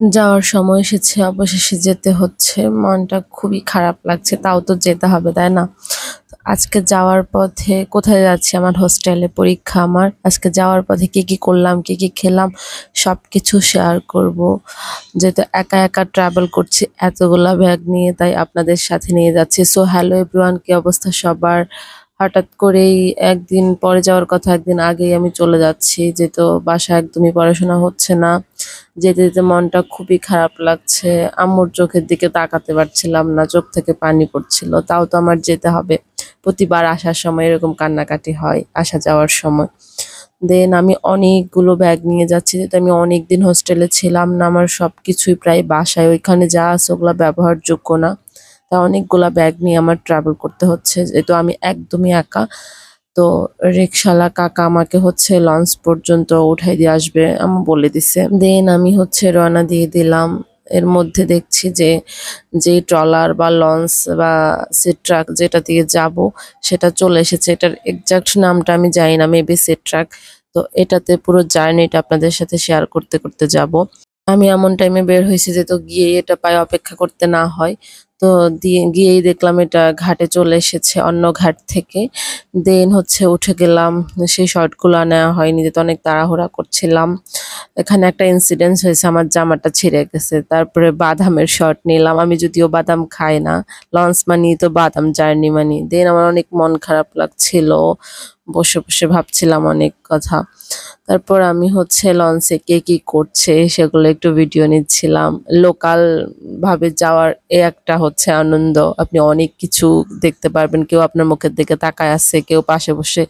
যাওয়ার সময় এসেছে, অবশেষে যেতে হচ্ছে। মনটা খুবই খারাপ লাগছে। তাও তো যেতে হবে, তাই না? আজকে যাওয়ার পথে কোথায় যাচ্ছি? আমার হোস্টেলে পরীক্ষা আমার। আজকে যাওয়ার পথে কি করলাম, কি খেলাম সবকিছু শেয়ার করব। যেহেতু একা ট্রাভেল করছি এতগুলা ব্যাগ নিয়ে, তাই আপনাদের সাথে নিয়ে যাচ্ছি। সো হ্যালো এভরিওয়ান, কি অবস্থা সবার? হঠাৎ করেই একদিন পরে যাওয়ার কথা, একদিন আগেই আমি চলে যাচ্ছি। যেহেতু বাসায় একদমই পড়াশোনা হচ্ছে না। যেতে মনটা খুবই খারাপ লাগছে। আম্মুর চোখের দিকে তাকাতে পারছিলাম না, চোখ থেকে পানি পড়ছিল। তাও তো আমার যেতে হবে। প্রতিবার আসার সময় এরকম কান্নাকাটি হয়, আসা যাওয়ার সময়। দেন আমি অনেকগুলো ব্যাগ নিয়ে যাচ্ছি, যেহেতু আমি অনেকদিন হোস্টেলে ছিলাম না। আমার সবকিছুই প্রায় বাসায়, ওইখানে যা আছে ওগুলা ব্যবহারযোগ্য না। তা অনেকগুলা ব্যাগ নিয়ে আমার ট্রাভেল করতে হচ্ছে, যেহেতু আমি একদমই একা। তো রিক্শাওয়ালা কাকা আমাকে লঞ্চ পর্যন্ত উঠাই দিয়ে আসবে বলে দিছে। দেন আমি রওনা দিয়ে দিলাম। এর মধ্যে দেখছি যে ট্রলার বা লঞ্চ বা সি ট্রাক যেটা দিয়ে যাব সেটা চলে এসেছে। এটার এক্সাক্ট নামটা আমি জানি না, মেবি সি ট্রাক। তো এটাতে পুরো জার্নিটা আপনাদের সাথে শেয়ার করতে যাব। আমি এমন টাইমে বের হয়েছি যে তো গিয়ে এটা পায়ে অপেক্ষা করতে না হয়। তো গিয়েই দেখলাম এটা ঘাটে চলে এসেছে অন্য ঘাট থেকে। দেন উঠে গেলাম। সেই শর্টগুলো নেওয়া হয়নি, যেহেতু অনেক তাড়াহুড়া করছিলাম। এখানে একটা ইনসিডেন্স হয়েছে, আমার জামাটা ছিঁড়ে গেছে। তারপরে বাদামের শর্ট নিলাম। আমি যদিও বাদাম খাই না, লঞ্চ মানি তো বাদাম, জার্নি মানি। দেন আমার অনেক মন খারাপ লাগছিল, বসে ভাবছিলাম অনেক কথা। তারপর আমি লঞ্চে কি করছে সেগুলো একটু ভিডিও নিচ্ছিলাম। লোকাল ভাবে যাওয়ার একটা আনন্দ। আপনি অনেক কিছু দেখতে পারবেন। কেউ আপনার মুখের দিকে তাকায় আছে, কেউ পাশে বসে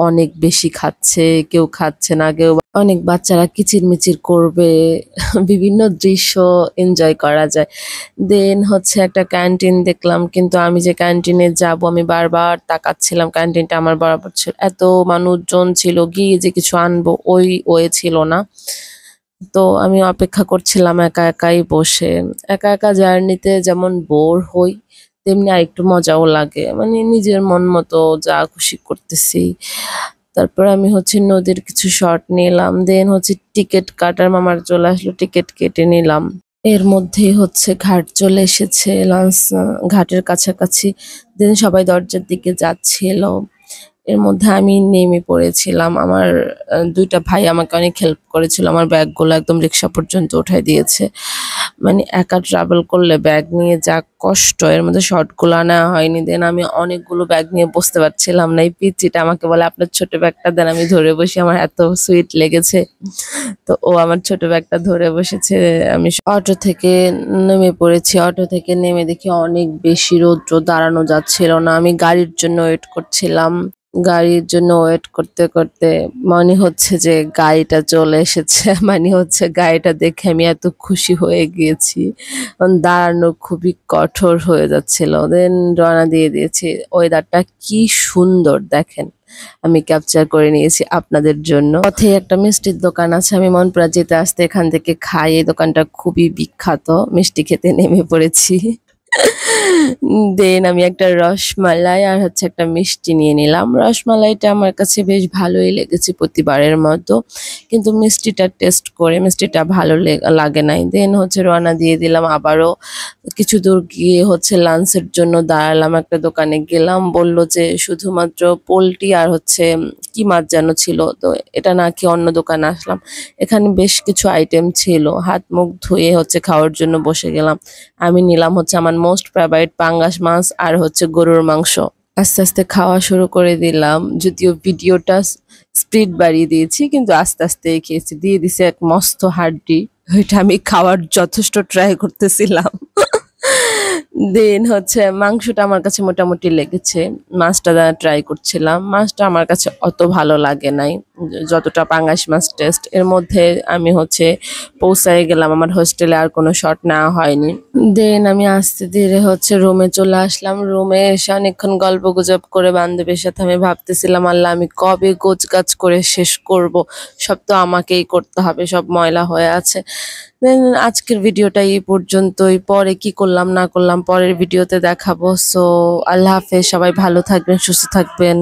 অনেক বেশি খাচ্ছে, কেউ খাচ্ছে না, কেউ অনেক বাচ্চারা কিচিরমিচির করবে। বিভিন্ন দৃশ্য এনজয় করা যায়। দেন একটা ক্যান্টিন দেখলাম, কিন্তু আমি যে ক্যান্টিনে যাব আমি বারবার তাকাচ্ছিলাম। ক্যান্টিনটা আমার বরাবর ছিল। এত মানুষজন ছিল, গিয়ে যে কিছু আনবো ওই ওয়ে ছিল না। তো আমি অপেক্ষা করছিলাম একাই বসে। একা জার্নিতে যেমন বোর হই, তেমনি আরেকটু মজাও লাগে। মানে নিজের মন মতো যা খুশি করতেছি। তারপর আমি নদীর কিছু শট নিলাম। দেন টিকিট কাটার মামার চলে আসলো, টিকিট কেটে নিলাম। এর মধ্যেই ঘাট চলে এসেছে, লঞ্চ ঘাটের কাছাকাছি। দেন সবাই দরজার দিকে যাচ্ছিল। এর মধ্যে আমি নেমে পড়েছিলাম। আমার ২ টা ভাই আমাকে অনেক হেল্প করেছিল। আমার ব্যাগগুলো একদম রিক্সা পর্যন্ত উঠায় দিয়েছে। মানে একা ট্রাভেল করলে ব্যাগ নিয়ে যা কষ্ট, এর মধ্যে শর্টগুলো নেওয়া হয়নি। দেন আমি অনেকগুলো ব্যাগ নিয়ে বসতে পারছিলাম না। এই পিচ্চিটা আমাকে বলে, "আপনার ছোট ব্যাগটা দেন, আমি ধরে বসি।" আমার এত সুইট লেগেছে। তো ও আমার ছোট ব্যাগটা ধরে বসেছে। আমি অটো থেকে নেমে পড়েছি। অটো থেকে নেমে দেখি অনেক বেশি রৌদ্র, দাঁড়ানো যাচ্ছিল না। আমি গাড়ির জন্য ওয়েট করছিলাম। গাড়ির জন্য ওয়েট করতে মনে হচ্ছে যে গাড়িটা চলে এসেছে। মানে গাড়িটা দেখে আমি এত খুশি হয়ে গিয়েছি। দাঁড়ানো খুবই কঠোর হয়ে যাচ্ছিল। দেন রওনা দিয়ে দিয়েছি। ওয়েদারটা কি সুন্দর দেখেন। আমি ক্যাপচার করে নিয়েছি আপনাদের জন্য। পথে একটা মিষ্টির দোকান আছে। আমি মনপুরা যেতে আসতে এখান থেকে খাই। এই দোকানটা খুবই বিখ্যাত। মিষ্টি খেতে নেমে পড়েছি। দেন আমি একটা রসমালাই আর একটা মিষ্টি নিয়ে নিলাম। রসমালাইটা আমার কাছে বেশ ভালোই লেগেছে প্রতিবারের মতো। কিন্তু মিষ্টিটা টেস্ট করে মিষ্টিটা ভালো লাগে নাই। দেন রওনা দিয়ে দিলাম আবারও। কিছু দূর গিয়ে লাঞ্চের জন্য দাঁড়ালাম, একটা দোকানে গেলাম। বলল যে শুধুমাত্র পোল্ট্রি আর কি মাছ যেন ছিল। তো এটা না খেয়ে অন্য দোকানে আসলাম। এখানে বেশ কিছু আইটেম ছিল। হাত মুখ ধুয়ে খাওয়ার জন্য বসে গেলাম। আমি নিলাম আমার মোস্ট ফেভারিট পাঙ্গাস মাছ আর গরুর মাংস। আস্তে খাওয়া শুরু করে দিলাম। যদিও ভিডিওটা স্পিড বাড়িয়ে দিয়েছি, কিন্তু আস্তে খেয়েছি। দিয়ে দিছে এক মস্ত হাড্ডি। ওইটা আমি খাওয়ার যথেষ্ট ট্রাই করতেছিলাম। দেন মাংসটা আমার কাছে মোটামুটি লেগেছে। মাছটা ট্রাই করছিলাম। মাছটা আমার কাছে অত ভালো লাগে নাই, যতটা পাঙ্গাস মাছ টেস্ট। এর মধ্যে আমি পৌঁছায় গেলাম আমার হোস্টেলে, আর কোনো শট নেওয়া হয়নি। দেন আমি আস্তে ধীরে রুমে চলে আসলাম। রুমে এসে অনেকক্ষণ গল্প গুজব করে বান্ধবীর সাথে আমি ভাবতেছিলাম, আল্লাহ আমি কবে গোছগাছ করে শেষ করব। সব তো আমাকেই করতে হবে, সব ময়লা হয়ে আছে। দেন আজকের ভিডিওটা এই পর্যন্তই। পরে কি করলাম না করলাম পরের ভিডিওতে দেখাবো। সো আল্লাহ হাফেজ, সবাই ভালো থাকবেন, সুস্থ থাকবেন।